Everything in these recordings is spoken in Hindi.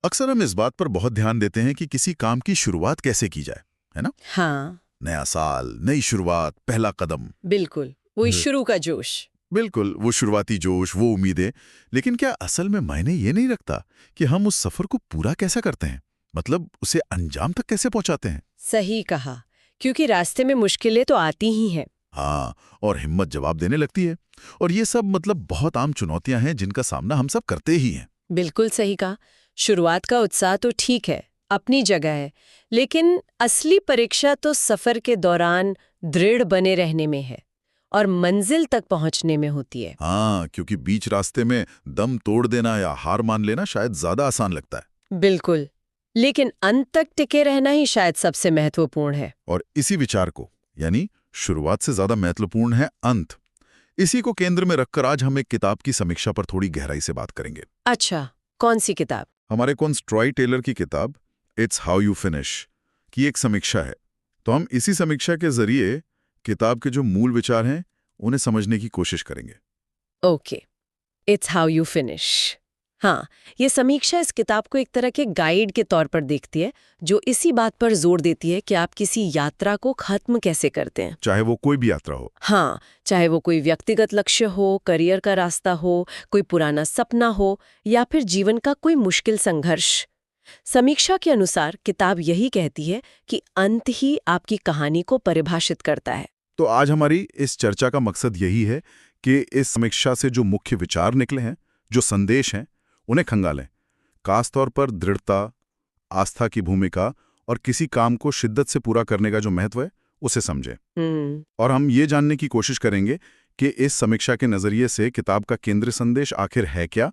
अक्सर हम इस बात पर बहुत ध्यान देते हैं कि किसी काम की शुरुआत कैसे की जाए, है ना? हाँ, नया साल, नई शुरुआत, पहला कदम। बिल्कुल वही शुरू का जोश। बिल्कुल, वो शुरुआती जोश, वो उम्मीदें। लेकिन क्या असल में मायने ये नहीं रखता कि हम उस सफर को पूरा कैसा करते हैं? मतलब उसे अंजाम तक कैसे पहुंचाते हैं? सही कहा, क्योंकि रास्ते में मुश्किलें तो आती ही हैं। हाँ, और हिम्मत जवाब देने लगती है। और ये सब मतलब बहुत आम चुनौतियां हैं जिनका सामना हम सब करते ही हैं। बिल्कुल सही कहा। शुरुआत का उत्साह तो ठीक है, अपनी जगह है, लेकिन असली परीक्षा तो सफर के दौरान दृढ़ बने रहने में है और मंजिल तक पहुंचने में होती है। हाँ, क्योंकि बीच रास्ते में दम तोड़ देना या हार मान लेना शायद ज्यादा आसान लगता है। बिल्कुल, लेकिन अंत तक टिके रहना ही शायद सबसे महत्वपूर्ण है। और इसी विचार को, यानी शुरुआत से ज्यादा महत्वपूर्ण है अंत, इसी को केंद्र में रखकर आज हम एक किताब की समीक्षा पर थोड़ी गहराई से बात करेंगे। अच्छा, कौन सी किताब? हमारे कौन ट्रॉय टेलर की किताब इट्स हाउ यू फिनिश की एक समीक्षा है। तो हम इसी समीक्षा के जरिए किताब के जो मूल विचार हैं उन्हें समझने की कोशिश करेंगे। Okay, it's how you finish. हाँ, ये समीक्षा इस किताब को एक तरह के गाइड के तौर पर देखती है, जो इसी बात पर जोर देती है कि आप किसी यात्रा को खत्म कैसे करते हैं। चाहे वो कोई भी यात्रा हो। हाँ, चाहे वो कोई व्यक्तिगत लक्ष्य हो, करियर का रास्ता हो, कोई पुराना सपना हो या फिर जीवन का कोई मुश्किल संघर्ष। समीक्षा के अनुसार किताब यही कहती है कि अंत ही आपकी कहानी को परिभाषित करता है। तो आज हमारी इस चर्चा का मकसद यही है कि इस समीक्षा से जो मुख्य विचार निकले हैं, जो संदेश हैं, उन्हें खंगालें। खासतौर पर दृढ़ता, आस्था की भूमिका और किसी काम को शिद्दत से पूरा करने का जो महत्व है, उसे समझें। और हम ये जानने की कोशिश करेंगे कि इस समीक्षा के नजरिए से किताब का केंद्रीय संदेश आखिर है क्या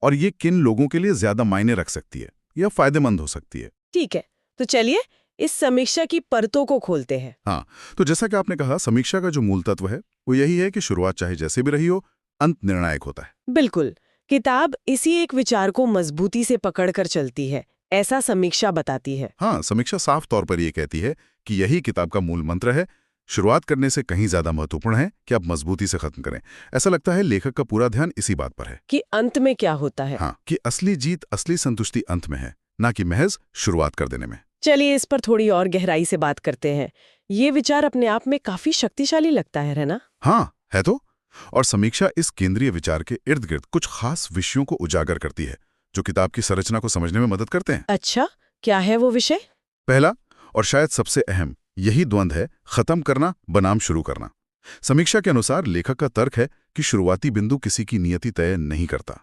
और ये किन लोगों के लिए ज्यादा मायने रख सकती है या फायदेमंद हो सकती है। ठीक है, तो चलिए इस समीक्षा की परतों को खोलते हैं। हाँ, तो जैसा कि आपने कहा, समीक्षा का जो मूल तत्व है वो यही है कि शुरुआत चाहे जैसे भी रही हो, अंत निर्णायक होता है। बिल्कुल, किताब इसी एक विचार को मजबूती से पकड़कर चलती है, ऐसा समीक्षा बताती है। हाँ, समीक्षा साफ तौर पर ये कहती है कि यही किताब का मूल मंत्र है। शुरुआत करने से कहीं ज्यादा महत्वपूर्ण है कि आप मजबूती से खत्म करें। ऐसा लगता है लेखक का पूरा ध्यान इसी बात पर है कि अंत में क्या होता है। हाँ, कि असली जीत, असली संतुष्टि अंत में है, ना कि महज शुरुआत कर देने में। चलिए इस पर थोड़ी और गहराई से बात करते हैं। ये विचार अपने आप में काफी शक्तिशाली लगता है ना? हाँ, है तो। और समीक्षा इस केंद्रीय विचार के इर्द गिर्द कुछ खास विषयों को उजागर करती है जो किताब की संरचना को समझने में मदद करते हैं। अच्छा, क्या है वो विषय? पहला और शायद सबसे अहम यही द्वंद्व है, खत्म करना बनाम शुरू करना। समीक्षा के अनुसार लेखक का तर्क है कि शुरुआती बिंदु किसी की नियति तय नहीं करता।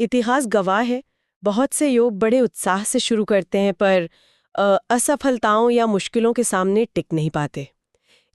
इतिहास गवाह है, बहुत से योग बड़े उत्साह से शुरू करते हैं पर असफलताओं या मुश्किलों के सामने टिक नहीं पाते।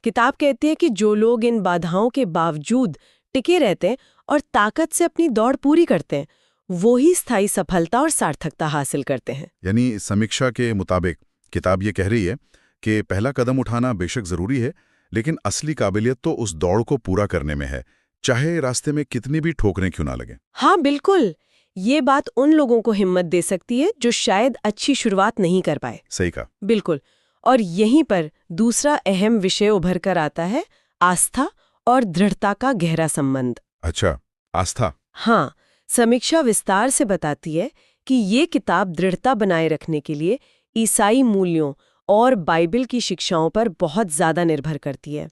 किताब कहती है कि जो लोग इन बाधाओं के बावजूद टिके रहते हैं और ताकत से अपनी दौड़ पूरी करते हैं, वो ही स्थायी सफलता और सार्थकता हासिल करते हैं। यानी समीक्षा के मुताबिक किताब ये कह रही है कि पहला कदम उठाना बेशक जरूरी है, लेकिन असली काबिलियत तो उस दौड़ को पूरा करने में है, चाहे रास्ते में कितनी भी ठोकरें क्यों ना लगे। हाँ बिल्कुल, ये बात उन लोगों को हिम्मत दे सकती है जो शायद अच्छी शुरुआत नहीं कर पाए। सही कहा। बिल्कुल, और यहीं पर दूसरा अहम विषय उभर कर आता है, आस्था और दृढ़ता का गहरा संबंध। अच्छा, आस्था। हाँ, समीक्षा विस्तार से बताती है कि ये किताब दृढ़ता बनाए रखने के लिए ईसाई मूल्यों और बाइबल की शिक्षाओं पर बहुत ज्यादा निर्भर करती है।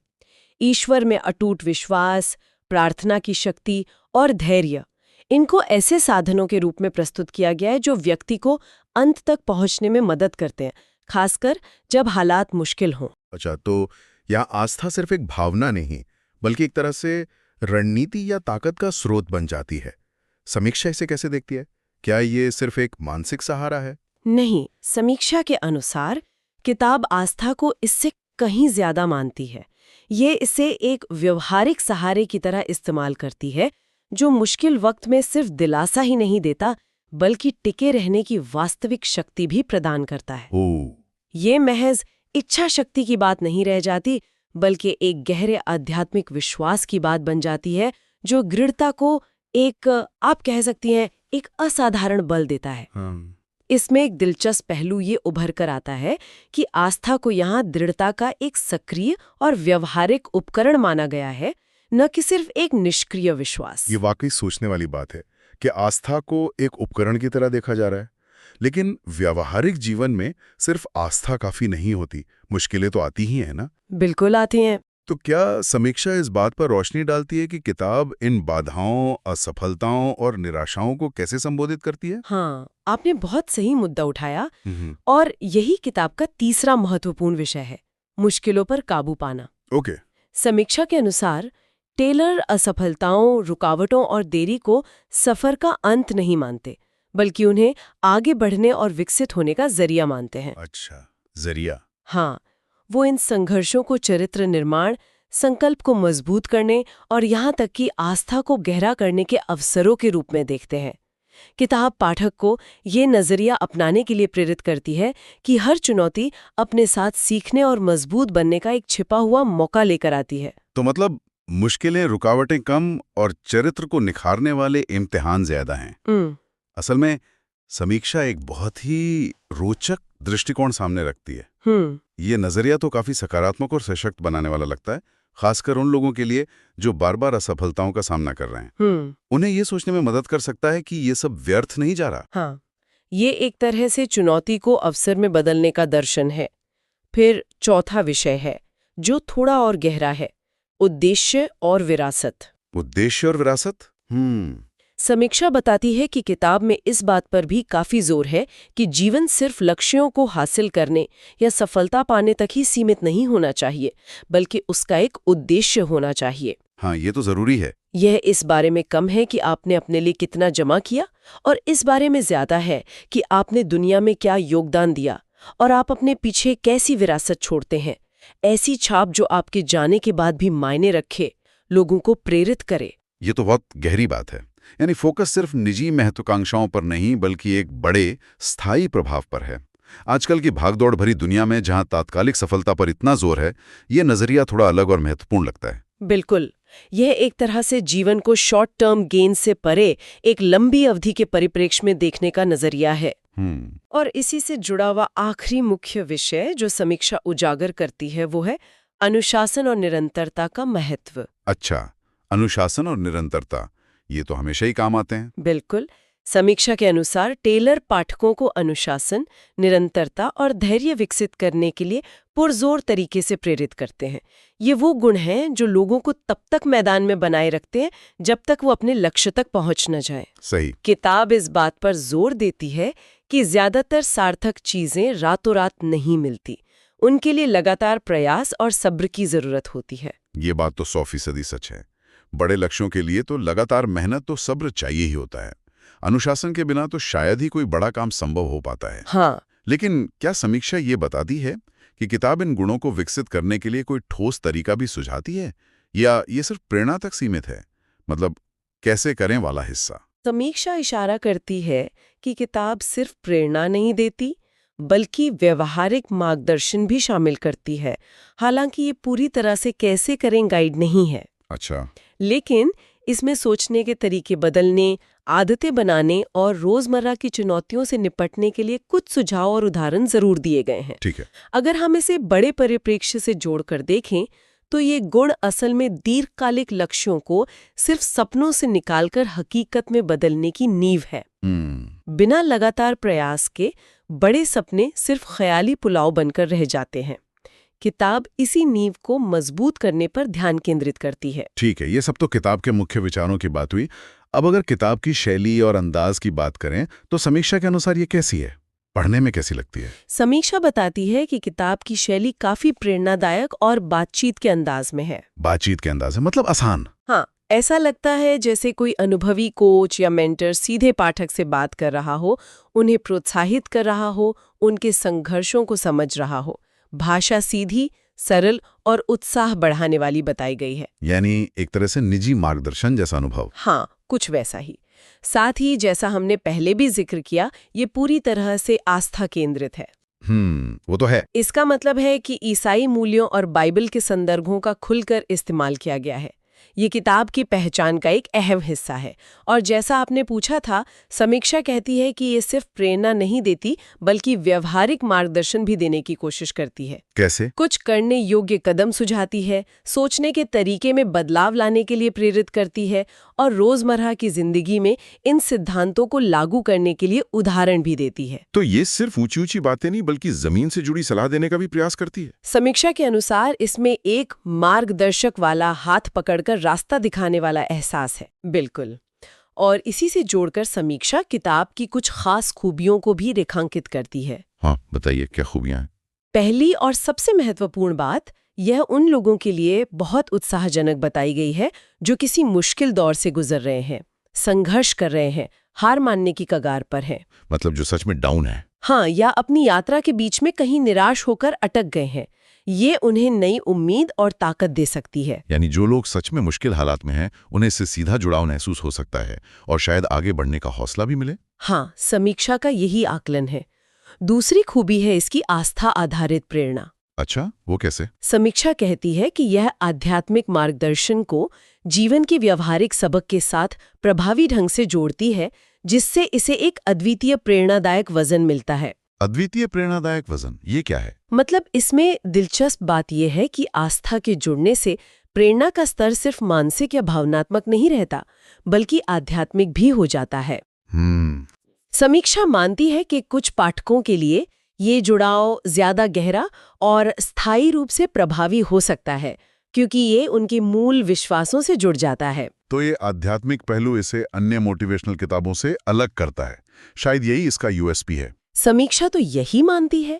ईश्वर में अटूट विश्वास, प्रार्थना की शक्ति और धैर्य, इनको ऐसे साधनों के रूप में प्रस्तुत किया गया है जो व्यक्ति को अंत तक पहुंचने में मदद करते हैं, खासकर जब हालात मुश्किल हों। अच्छा, तो यहाँ आस्था सिर्फ एक भावना नहीं बल्कि एक तरह से रणनीति या ताकत का स्रोत बन जाती है। समीक्षा इसे कैसे देखती है? क्या ये सिर्फ एक मानसिक सहारा है? नहीं, समीक्षा के अनुसार किताब आस्था को इससे कहीं ज्यादा मानती है। ये इसे एक व्यवहारिक सहारे की तरह इस्तेमाल करती है, जो मुश्किल वक्त में सिर्फ दिलासा ही नहीं देता बल्कि टिके रहने की वास्तविक शक्ति भी प्रदान करता है। ये महज इच्छा शक्ति की बात नहीं रह जाती, बल्कि एक गहरे आध्यात्मिक विश्वास की बात बन जाती है जो दृढ़ता को एक, आप कह सकती हैं, एक असाधारण बल देता है। इसमें एक दिलचस्प पहलू ये उभर कर आता है कि आस्था को यहाँ दृढ़ता का एक सक्रिय और व्यवहारिक उपकरण माना गया है, न कि सिर्फ एक निष्क्रिय विश्वास। ये वाकई सोचने वाली बात है कि आस्था को एक उपकरण की तरह देखा जा रहा है। लेकिन व्यावहारिक जीवन में सिर्फ आस्था काफी नहीं होती, मुश्किलें तो आती ही हैं ना। बिल्कुल आती हैं। तो क्या समीक्षा इस बात पर रोशनी डालती है कि किताब इन बाधाओं, असफलताओं और निराशाओं को कैसे संबोधित करती है? हाँ, आपने बहुत सही मुद्दा उठाया हम्म। और यही किताब का तीसरा महत्वपूर्ण विषय है, मुश्किलों पर काबू पाना। ओके। समीक्षा के अनुसार टेलर असफलताओं, रुकावटों और देरी को सफर का अंत नहीं मानते, बल्कि उन्हें आगे बढ़ने और विकसित होने का जरिया मानते हैं। अच्छा, जरिया। हाँ, वो इन संघर्षों को चरित्र निर्माण, संकल्प को मजबूत करने और यहाँ तक कि आस्था को गहरा करने के अवसरों के रूप में देखते हैं। किताब पाठक को ये नजरिया अपनाने के लिए प्रेरित करती है कि हर चुनौती अपने साथ सीखने और मजबूत बनने का एक छिपा हुआ मौका लेकर आती है। तो मतलब मुश्किलें, रुकावटें कम और चरित्र को निखारने वाले इम्तिहान ज्यादा हैं। असल में समीक्षा एक बहुत ही रोचक दृष्टिकोण सामने रखती है। ये नजरिया तो काफी सकारात्मक और सशक्त बनाने वाला लगता है, खासकर उन लोगों के लिए जो बार बार असफलताओं का सामना कर रहे हैं। उन्हें ये सोचने में मदद कर सकता है कि ये सब व्यर्थ नहीं जा रहा। हाँ, ये एक तरह से चुनौती को अवसर में बदलने का दर्शन है। फिर चौथा विषय है जो थोड़ा और गहरा है, उद्देश्य और विरासत। उद्देश्य और विरासत। समीक्षा बताती है कि किताब में इस बात पर भी काफी जोर है कि जीवन सिर्फ लक्ष्यों को हासिल करने या सफलता पाने तक ही सीमित नहीं होना चाहिए, बल्कि उसका एक उद्देश्य होना चाहिए। हाँ, ये तो जरूरी है। यह इस बारे में कम है कि आपने अपने लिए कितना जमा किया, और इस बारे में ज्यादा है कि आपने दुनिया में क्या योगदान दिया और आप अपने पीछे कैसी विरासत छोड़ते हैं, ऐसी छाप जो आपके जाने के बाद भी मायने रखे, लोगों को प्रेरित करे। ये तो बहुत गहरी बात है। यानी फोकस सिर्फ निजी महत्वाकांक्षाओं पर नहीं, बल्कि एक बड़े स्थायी प्रभाव पर है। आजकल की भागदौड़ भरी दुनिया में जहां तात्कालिक सफलता पर इतना जोर है, ये नजरिया थोड़ा अलग और महत्वपूर्ण लगता है। बिल्कुल, यह एक तरह से जीवन को शॉर्ट टर्म गेन से परे एक लंबी अवधि के परिप्रेक्ष्य में देखने का नजरिया है। और इसी से जुड़ा हुआ आखिरी मुख्य विषय जो समीक्षा उजागर करती है वो है अनुशासन और निरंतरता का महत्व। अच्छा, अनुशासन और निरंतरता, ये तो हमेशा ही काम आते हैं। बिल्कुल। समीक्षा के अनुसार टेलर पाठकों को अनुशासन, निरंतरता और धैर्य विकसित करने के लिए पुरजोर तरीके से प्रेरित करते हैं। ये वो गुण हैं जो लोगों को तब तक मैदान में बनाए रखते हैं जब तक वो अपने लक्ष्य तक पहुंच न जाए। सही। किताब इस बात पर जोर देती है कि ज्यादातर सार्थक चीजें रातों रात नहीं मिलती, उनके लिए लगातार प्रयास और सब्र की जरूरत होती है। ये बात तो 100% सच है। बड़े लक्ष्यों के लिए तो लगातार मेहनत तो सब्र चाहिए ही होता है। अनुशासन के बिना तो शायद ही कोई बड़ा काम संभव हो पाता है। हाँ। लेकिन क्या समीक्षा ये बताती है कि किताब इन गुणों को विकसित करने के लिए कोई ठोस तरीका भी सुझाती है, या ये सिर्फ प्रेरणा तक सीमित है? मतलब कैसे करें वाला हिस्सा। समीक्षा इशारा करती है कि किताब सिर्फ प्रेरणा नहीं देती, बल्कि व्यवहारिक मार्गदर्शन भी शामिल करती है। हालांकि ये पूरी तरह से कैसे करें गाइड नहीं है। अच्छा। लेकिन इसमें सोचने के तरीके बदलने, आदतें बनाने और रोजमर्रा की चुनौतियों से निपटने के लिए कुछ सुझाव और उदाहरण जरूर दिए गए हैं। ठीक है। अगर हम इसे बड़े परिप्रेक्ष्य से जोड़कर देखें तो ये गुण असल में दीर्घकालिक लक्ष्यों को सिर्फ सपनों से निकालकर हकीकत में बदलने की नींव है। बिना लगातार प्रयास के बड़े सपने सिर्फ ख्याली पुलाव बनकर रह जाते हैं। किताब इसी नींव को मजबूत करने पर ध्यान केंद्रित करती है। ठीक है, ये सब तो किताब के मुख्य विचारों की बात हुई। अब अगर किताब की शैली और अंदाज की बात करें तो समीक्षा के अनुसार ये कैसी है, पढ़ने में कैसी लगती है? समीक्षा बताती है कि किताब की शैली काफी प्रेरणादायक और बातचीत के अंदाज में है। बातचीत के अंदाज है, मतलब आसान। हाँ, ऐसा लगता है जैसे कोई अनुभवी कोच या मेंटर सीधे पाठक से बात कर रहा हो, उन्हें प्रोत्साहित कर रहा हो, उनके संघर्षों को समझ रहा हो। भाषा सीधी, सरल और उत्साह बढ़ाने वाली बताई गई है। यानी एक तरह से निजी मार्गदर्शन जैसा अनुभव। हाँ, कुछ वैसा ही। साथ ही जैसा हमने पहले भी जिक्र किया, ये पूरी तरह से आस्था केंद्रित है। वो तो है। इसका मतलब है कि ईसाई मूल्यों और बाइबल के संदर्भों का खुलकर इस्तेमाल किया गया है। ये किताब की पहचान का एक अहम हिस्सा है। और जैसा आपने पूछा था, समीक्षा कहती है कि ये सिर्फ प्रेरणा नहीं देती बल्कि व्यवहारिक मार्गदर्शन भी देने की कोशिश करती है। कैसे? कुछ करने योग्य कदम सुझाती है, सोचने के तरीके में बदलाव लाने के लिए प्रेरित करती है और रोजमर्रा की जिंदगी में इन सिद्धांतों को लागू करने के लिए उदाहरण भी देती है। तो ये सिर्फ ऊंची ऊंची बातें नहीं बल्कि जमीन से जुड़ी सलाह देने का भी प्रयास करती है। समीक्षा के अनुसार इसमें एक मार्गदर्शक वाला, हाथ पकड़कर रास्ता दिखाने वाला एहसास है। बिल्कुल। और इसी से जोड़कर समीक्षा किताब की कुछ खास खूबियों को भी रेखांकित करती है। हाँ, बताइए क्या खूबियां हैं? पहली और सबसे महत्वपूर्ण बात यह उन लोगों के लिए बहुत उत्साहजनक बताई गई है जो किसी मुश्किल दौर से गुजर रहे हैं, संघर्ष कर रहे हैं, हार मानने की कगार पर हैं। मतलब जो सच में डाउन है। हाँ, या अपनी यात्रा के बीच में कहीं निराश होकर अटक गए हैं। ये उन्हें नई उम्मीद और ताकत दे सकती है। यानी जो लोग सच में मुश्किल हालात में हैं, उन्हें इससे सीधा जुड़ाव महसूस हो सकता है और शायद आगे बढ़ने का हौसला भी मिले। हाँ, समीक्षा का यही आकलन है। दूसरी खूबी है इसकी आस्था आधारित प्रेरणा। अच्छा, वो कैसे? समीक्षा कहती है कि यह आध्यात्मिक मार्गदर्शन को जीवन के व्यवहारिक सबक के साथ प्रभावी ढंग से जोड़ती है, जिससे इसे एक अद्वितीय प्रेरणादायक वजन मिलता है। अद्वितीय प्रेरणादायक वजन, ये क्या है? मतलब इसमें दिलचस्प बात यह है कि आस्था के जुड़ने से प्रेरणा का स्तर सिर्फ मानसिक या भावनात्मक नहीं रहता, बल्कि आध्यात्मिक भी हो जाता है। समीक्षा मानती है कि कुछ पाठकों के लिए ये जुड़ाव ज्यादा गहरा और स्थायी रूप से प्रभावी हो सकता है, क्योंकि ये उनके मूल विश्वासों से जुड़ जाता है। तो ये आध्यात्मिक पहलू इसे अन्य मोटिवेशनल किताबों से अलग करता है। शायद यही इसका यूएसपी है। समीक्षा तो यही मानती है।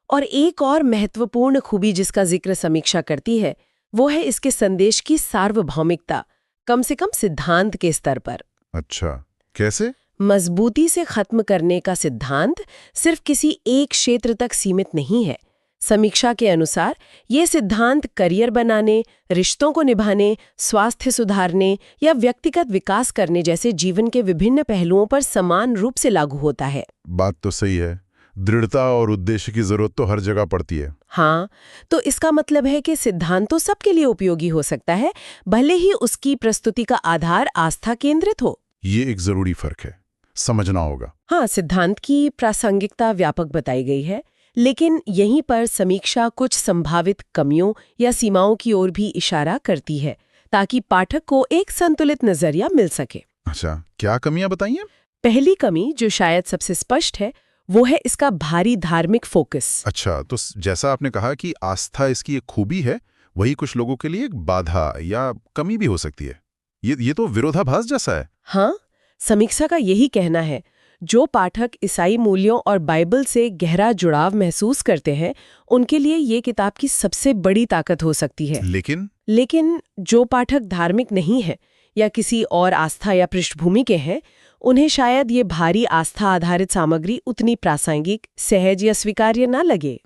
और एक और महत्वपूर्ण खूबी जिसका जिक्र समीक्षा करती है, वो है इसके संदेश की सार्वभौमिकता, कम से कम सिद्धांत के स्तर पर। अच्छा, कैसे? मजबूती से खत्म करने का सिद्धांत सिर्फ किसी एक क्षेत्र तक सीमित नहीं है। समीक्षा के अनुसार ये सिद्धांत करियर बनाने, रिश्तों को निभाने, स्वास्थ्य सुधारने या व्यक्तिगत विकास करने जैसे जीवन के विभिन्न पहलुओं पर समान रूप से लागू होता है। बात तो सही है। दृढ़ता और उद्देश्य की जरूरत तो हर जगह पड़ती है। हाँ, तो इसका मतलब है कि सिद्धांत तो सबके लिए उपयोगी हो सकता है, भले ही उसकी प्रस्तुति का आधार आस्था केंद्रित हो। ये एक जरूरी फर्क है, समझना होगा। हाँ, सिद्धांत की प्रासंगिकता व्यापक बताई गई है, लेकिन यहीं पर समीक्षा कुछ संभावित कमियों या सीमाओं की ओर भी इशारा करती है, ताकि पाठक को एक संतुलित नजरिया मिल सके। अच्छा, क्या कमियां बताइए? पहली कमी, जो शायद सबसे स्पष्ट है, वो है इसका भारी धार्मिक फोकस। अच्छा, तो जैसा आपने कहा कि आस्था इसकी एक खूबी है, वही कुछ लोगों के लिए एक बाधा या कमी भी हो सकती है। ये तो विरोधाभास जैसा है। हाँ, समीक्षा का यही कहना है। जो पाठक ईसाई मूल्यों और बाइबल से गहरा जुड़ाव महसूस करते हैं, उनके लिए ये किताब की सबसे बड़ी ताकत हो सकती है। लेकिन जो पाठक धार्मिक नहीं है या किसी और आस्था या पृष्ठभूमि के हैं, उन्हें शायद ये भारी आस्था आधारित सामग्री उतनी प्रासंगिक, सहज या स्वीकार्य ना लगे।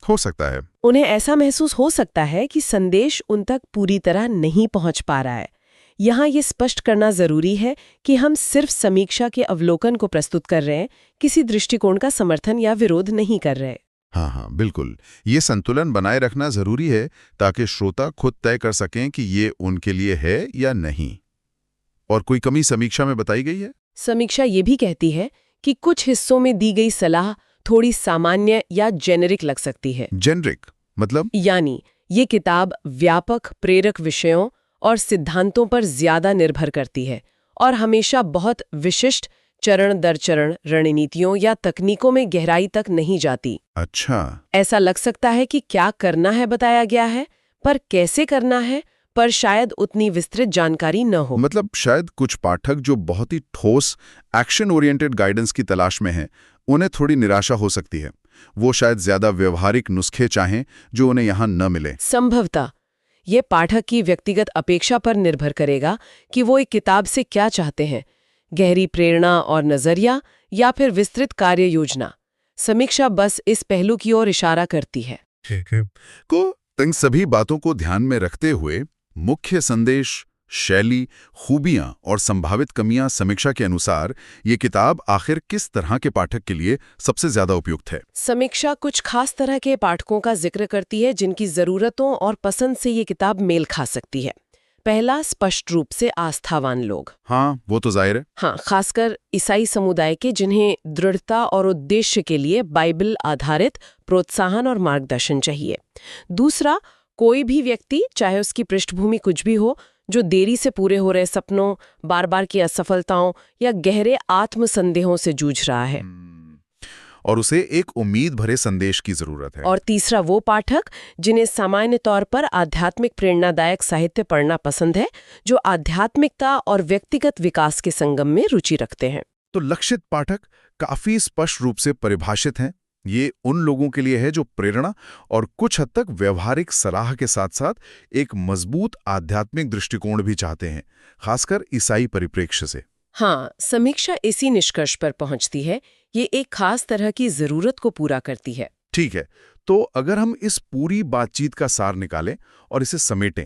हो सकता है। उन्हें ऐसा महसूस हो सकता है कि संदेश उन तक पूरी तरह नहीं पहुंच पा रहा है। यहाँ ये स्पष्ट करना जरूरी है कि हम सिर्फ समीक्षा के अवलोकन को प्रस्तुत कर रहे हैं, किसी दृष्टिकोण का समर्थन या विरोध नहीं कर रहे। हाँ, बिल्कुल। ये संतुलन बनाए रखना जरूरी है ताकि श्रोता खुद तय कर सकें कि ये उनके लिए है या नहीं। और कोई कमी समीक्षा में बताई गई है? समीक्षा ये भी कहती है कि कुछ हिस्सों में दी गई सलाह थोड़ी सामान्य या जेनेरिक लग सकती है। जेनेरिक मतलब? यानी ये किताब व्यापक प्रेरक विषयों और सिद्धांतों पर ज्यादा निर्भर करती है और हमेशा बहुत विशिष्ट चरण दर चरण रणनीतियों या तकनीकों में गहराई तक नहीं जाती। अच्छा, ऐसा लग सकता है कि क्या करना है बताया गया है, पर कैसे करना है पर शायद उतनी विस्तृत जानकारी न हो। मतलब शायद कुछ पाठक जो बहुत ही ठोस एक्शन ओरिएंटेड गाइडेंस की तलाश में हैं, उन्हें थोड़ी निराशा हो सकती है। वो शायद ज्यादा व्यवहारिक नुस्खे चाहें जो उन्हें यहाँ न मिले। संभवतः ये पाठक की व्यक्तिगत अपेक्षा पर निर्भर करेगा कि वो एक किताब से क्या चाहते हैं, गहरी प्रेरणा और नजरिया या फिर विस्तृत कार्य योजना। समीक्षा बस इस पहलू की ओर इशारा करती है। ठीक है। इन सभी बातों को ध्यान में रखते हुए मुख्य संदेश, शैली, खूबियां और संभावित कमियां समीक्षा के अनुसार ये किताब आखिर किस तरह के पाठक के लिए सबसे ज्यादा उपयुक्त है? समीक्षा कुछ खास तरह के पाठकों का जिक्र करती है जिनकी जरूरतों और पसंद से ये किताब मेल खा सकती है। पहला स्पष्ट रूप से आस्थावान लोग। हाँ, वो तो जाहिर है। हाँ, खासकर ईसाई समुदाय के, जिन्हें दृढ़ता और उद्देश्य के लिए बाइबल आधारित प्रोत्साहन और मार्गदर्शन चाहिए। दूसरा, कोई भी व्यक्ति, चाहे उसकी पृष्ठभूमि कुछ भी हो, जो देरी से पूरे हो रहे सपनों, बार बार की असफलताओं या गहरे आत्मसंदेहों से जूझ रहा है। और उसे एक उम्मीद भरे संदेश की जरूरत है। और तीसरा, वो पाठक जिन्हें सामान्य तौर पर आध्यात्मिक प्रेरणादायक साहित्य पढ़ना पसंद है, जो आध्यात्मिकता और व्यक्तिगत विकास के संगम में रुचि रखते हैं। तो लक्षित पाठक काफी स्पष्ट रूप से परिभाषित हैं। ये उन लोगों के लिए है जो प्रेरणा और कुछ हद तक व्यवहारिक सलाह के साथ साथ एक मजबूत आध्यात्मिक दृष्टिकोण भी चाहते हैं, खासकर ईसाई परिप्रेक्ष्य से। हाँ, समीक्षा इसी निष्कर्ष पर पहुंचती है, ये एक खास तरह की जरूरत को पूरा करती है। ठीक है, तो अगर हम इस पूरी बातचीत का सार निकालें और इसे समेटें,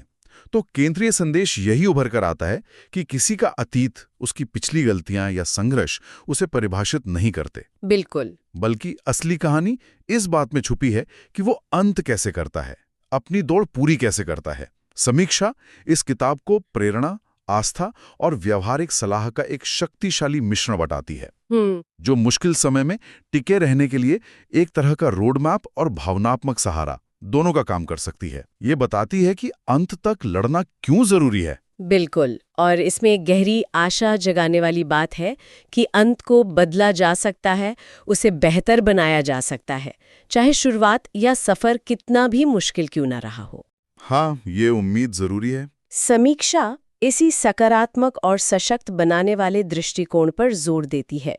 तो केंद्रीय संदेश यही उभर कर आता है कि किसी का अतीत, उसकी पिछली गलतियां या संघर्ष उसे परिभाषित नहीं करते। बिल्कुल। बल्कि असली कहानी इस बात में छुपी है कि वो अंत कैसे करता है, अपनी दौड़ पूरी कैसे करता है। समीक्षा इस किताब को प्रेरणा, आस्था और व्यावहारिक सलाह का एक शक्तिशाली मिश्रण बताती है, जो मुश्किल समय में टिके रहने के लिए एक तरह का रोड मैप और भावनात्मक सहारा दोनों का काम कर सकती है। ये बताती है कि अंत तक लड़ना क्यों जरूरी है। बिल्कुल, और इसमें एक गहरी आशा जगाने वाली बात है कि अंत को बदला जा सकता है, उसे बेहतर बनाया जा सकता है, चाहे शुरुआत या सफर कितना भी मुश्किल क्यों ना रहा हो। हाँ, ये उम्मीद जरूरी है। समीक्षा इसी सकारात्मक और सशक्त बनाने वाले दृष्टिकोण पर जोर देती है।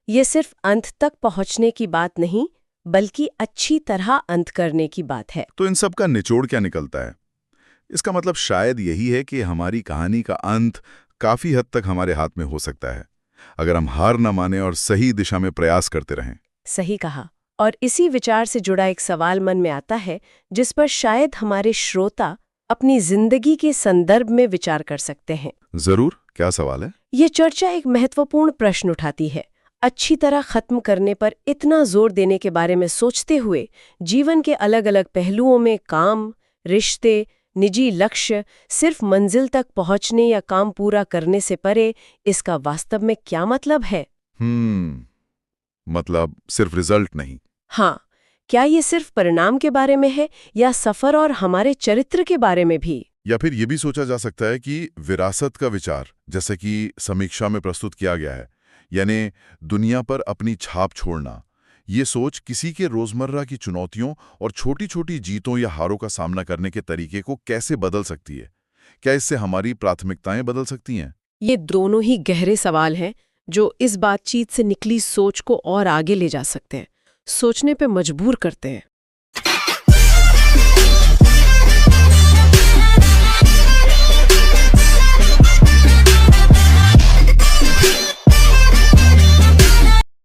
ये सिर्फ अंत तक पहुंचने की बात नहीं, बल्कि अच्छी तरह अंत करने की बात है। तो इन सब का निचोड़ क्या निकलता है? इसका मतलब शायद यही है कि हमारी कहानी का अंत काफी हद तक हमारे हाथ में हो सकता है, अगर हम हार न माने और सही दिशा में प्रयास करते रहें। सही कहा। और इसी विचार से जुड़ा एक सवाल मन में आता है, जिस पर शायद हमारे श्रोता अपनी जिंदगी के संदर्भ में विचार कर सकते हैं। जरूर, क्या सवाल है? ये चर्चा एक महत्वपूर्ण प्रश्न उठाती है। अच्छी तरह खत्म करने पर इतना जोर देने के बारे में सोचते हुए, जीवन के अलग अलग पहलुओं में काम, रिश्ते, निजी लक्ष्य, सिर्फ मंजिल तक पहुंचने या काम पूरा करने से परे इसका वास्तव में क्या मतलब है? मतलब सिर्फ रिजल्ट नहीं। हाँ, क्या ये सिर्फ परिणाम के बारे में है या सफर और हमारे चरित्र के बारे में भी? या फिर ये भी सोचा जा सकता है कि विरासत का विचार, जैसे कि समीक्षा में प्रस्तुत किया गया है, यानी दुनिया पर अपनी छाप छोड़ना, ये सोच किसी के रोजमर्रा की चुनौतियों और छोटी छोटी जीतों या हारों का सामना करने के तरीके को कैसे बदल सकती है? क्या इससे हमारी प्राथमिकताएं बदल सकती हैं? ये दोनों ही गहरे सवाल हैं जो इस बातचीत से निकली सोच को और आगे ले जा सकते हैं, सोचने पे मजबूर करते हैं।